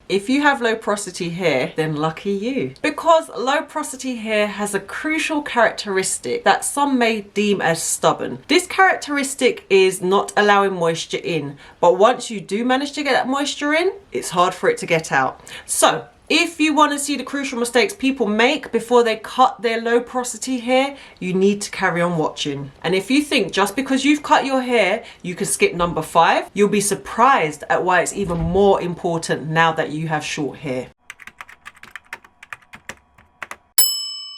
If you have low porosity hair, then lucky you. Because low porosity hair has a crucial characteristic that some may deem as stubborn. This characteristic is not allowing moisture in, but once you do manage to get that moisture in, it's hard for it to get out. So if you want to see the crucial mistakes people make before they cut their low porosity hair, you need to carry on watching. And if you think just because you've cut your hair, you can skip number 5, you'll be surprised at why it's even more important now that you have short hair.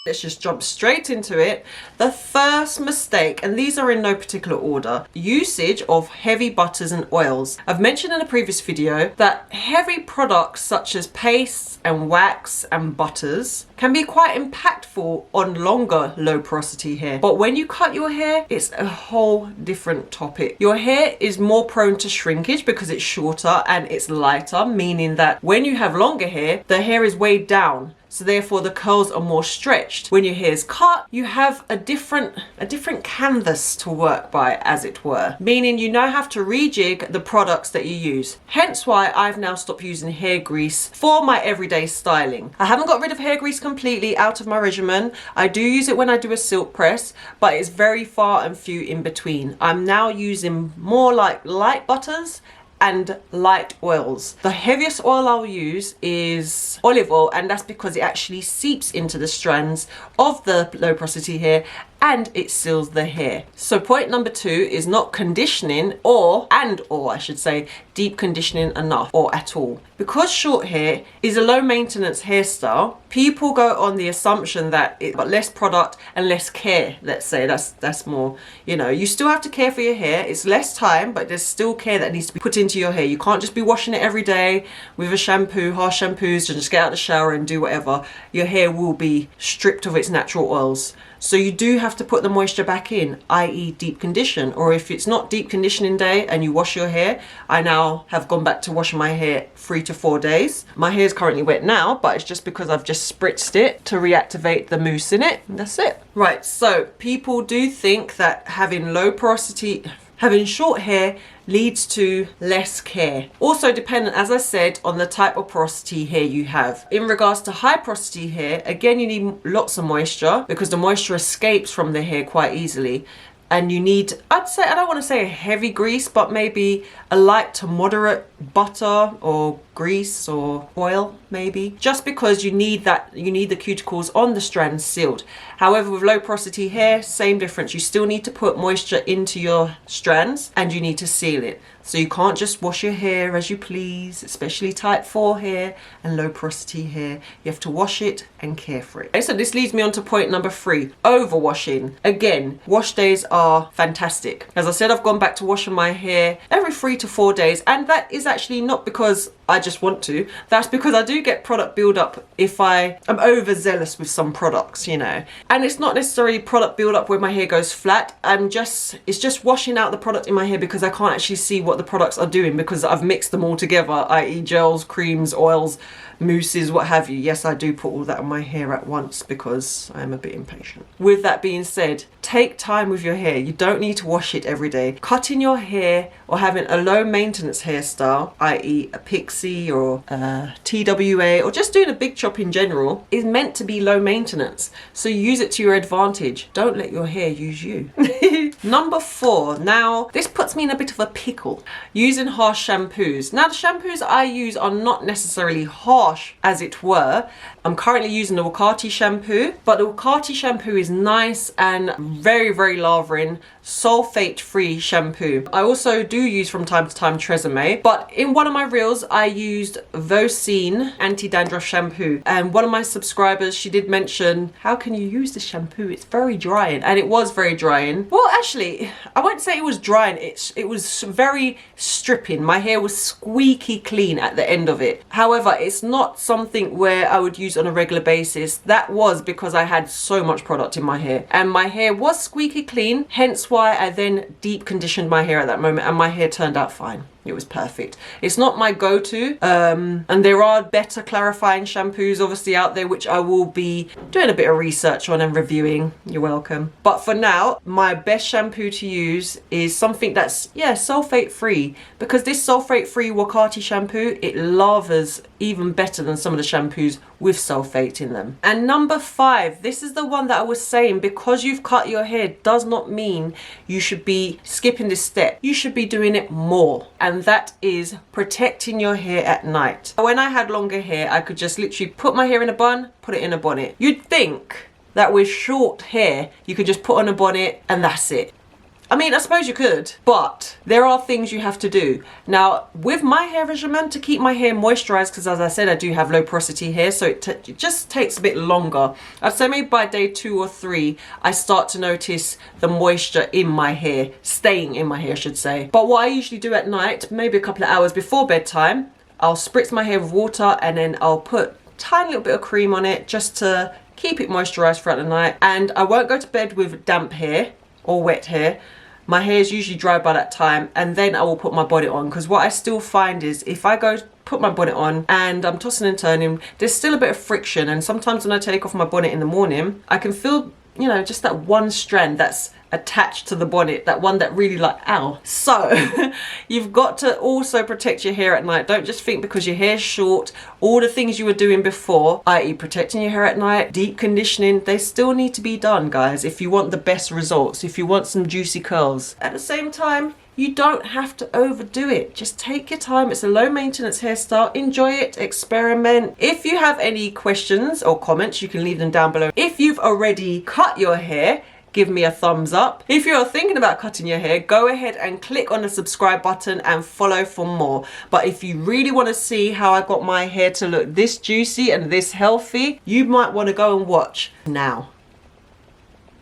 Let's just jump straight into it. The first mistake, and these are in no particular order, usage of heavy butters and oils. I've mentioned in a previous video that heavy products such as pastes and wax and butters can be quite impactful on longer low porosity hair. But when you cut your hair, it's a whole different topic. Your hair is more prone to shrinkage because it's shorter and it's lighter, meaning that when you have longer hair, the hair is weighed down. So therefore the curls are more stretched. When your hair is cut, you have a different canvas to work by, as it were. Meaning you now have to rejig the products that you use. Hence why I've now stopped using hair grease for my everyday styling. I haven't got rid of hair grease completely out of my regimen. I do use it when I do a silk press, but it's very far and few in between. I'm now using more like light butters and light oils. The heaviest oil I'll use is olive oil, and that's because it actually seeps into the strands of the low porosity hair and it seals the hair. So point number 2 is not conditioning or I should say deep conditioning enough or at all. Because short hair is a low maintenance hairstyle, people go on the assumption that it's got less product and less care. Let's say that's more, you know, you still have to care for your hair. It's less time, but there's still care that needs to be put into your hair. You can't just be washing it every day with a shampoo, harsh shampoos, and just get out of the shower and do whatever. Your hair will be stripped of its natural oils. So you do have to put the moisture back in, i.e. deep condition. Or if it's not deep conditioning day and you wash your hair, I now have gone back to washing my hair 3 to 4 days. My hair is currently wet now, but it's just because I've just spritzed it to reactivate the mousse in it. And that's it. Right, so people do think that having low porosity, having short hair leads to less care. Also dependent, as I said, on the type of porosity hair you have. In regards to high porosity hair, again, you need lots of moisture because the moisture escapes from the hair quite easily. And you need, I'd say, I don't want to say a heavy grease, but maybe a light to moderate butter or grease or oil maybe, just because you need that, you need the cuticles on the strands sealed. However, with low porosity hair, same difference. You still need to put moisture into your strands and you need to seal it. So you can't just wash your hair as you please, especially type 4 hair and low porosity hair. You have to wash it and care for it. Okay, so this leads me on to point number 3, overwashing. Again, wash days are fantastic. As I said, I've gone back to washing my hair every 3 to 4 days, and that is actually not because I just want to. That's because I do get product buildup if I am overzealous with some products, you know. And it's not necessarily product buildup where my hair goes flat. It's just washing out the product in my hair because I can't actually see what the products are doing because I've mixed them all together, i.e. gels, creams, oils, mousses, what have you. Yes, I do put all that on my hair at once because I'm a bit impatient. With that being said, take time with your hair. You don't need to wash it every day. Cutting your hair or having a low maintenance hairstyle, i.e. a pixie or a TWA, or just doing a big chop in general, is meant to be low maintenance. So use it to your advantage. Don't let your hair use you. Number 4. Now, this puts me in a bit of a pickle. Using harsh shampoos. Now, the shampoos I use are not necessarily harsh, as it were. I'm currently using the Wakati shampoo, but the Wakati shampoo is nice and very, very lavering, sulfate-free shampoo. I also do use from time to time Tresemme, but in one of my reels, I used Vocine anti-dandruff shampoo. And one of my subscribers, she did mention, how can you use this shampoo? It's very drying. And it was very drying. Well, actually, I won't say it was drying. It was very stripping. My hair was squeaky clean at the end of it. However, it's not something where I would use on a regular basis. That was because I had so much product in my hair. And my hair was squeaky clean, hence why I then deep conditioned my hair at that moment, and my hair turned out fine. It was perfect. It's not my go-to, and there are better clarifying shampoos obviously out there, which I will be doing a bit of research on and reviewing. You're welcome. But for now, my best shampoo to use is something that's, yeah, sulfate free, because this sulfate free Wakati shampoo, it lavers even better than some of the shampoos with sulfate in them. And number 5, this is the one that I was saying, because you've cut your hair does not mean you should be skipping this step. You should be doing it more, and that is protecting your hair at night. When I had longer hair, I could just literally put my hair in a bun, put it in a bonnet. You'd think that with short hair you could just put on a bonnet and that's it. I mean, I suppose you could, but there are things you have to do. Now, with my hair regimen, to keep my hair moisturized, because as I said, I do have low porosity hair, so it just takes a bit longer. I'd say maybe by day 2 or 3, I start to notice the moisture in my hair, staying in my hair, I should say. But what I usually do at night, maybe a couple of hours before bedtime, I'll spritz my hair with water and then I'll put a tiny little bit of cream on it just to keep it moisturized throughout the night. And I won't go to bed with damp hair or wet hair. My hair is usually dry by that time, and then I will put my bonnet on, because what I still find is if I go put my bonnet on and I'm tossing and turning, there's still a bit of friction, and sometimes when I take off my bonnet in the morning, I can feel, you know, just that one strand that's attached to the bonnet, that one that really like, ow. So you've got to also protect your hair at night. Don't just think because your hair's short, all the things you were doing before, i.e. protecting your hair at night, deep conditioning, they still need to be done, guys, if you want the best results, if you want some juicy curls. At the same time, you don't have to overdo it. Just take your time. It's a low maintenance hairstyle. Enjoy it, experiment. If you have any questions or comments, you can leave them down below. If you've already cut your hair, give me a thumbs up. If you're thinking about cutting your hair, go ahead and click on the subscribe button and follow for more. But if you really want to see how I got my hair to look this juicy and this healthy, you might want to go and watch now.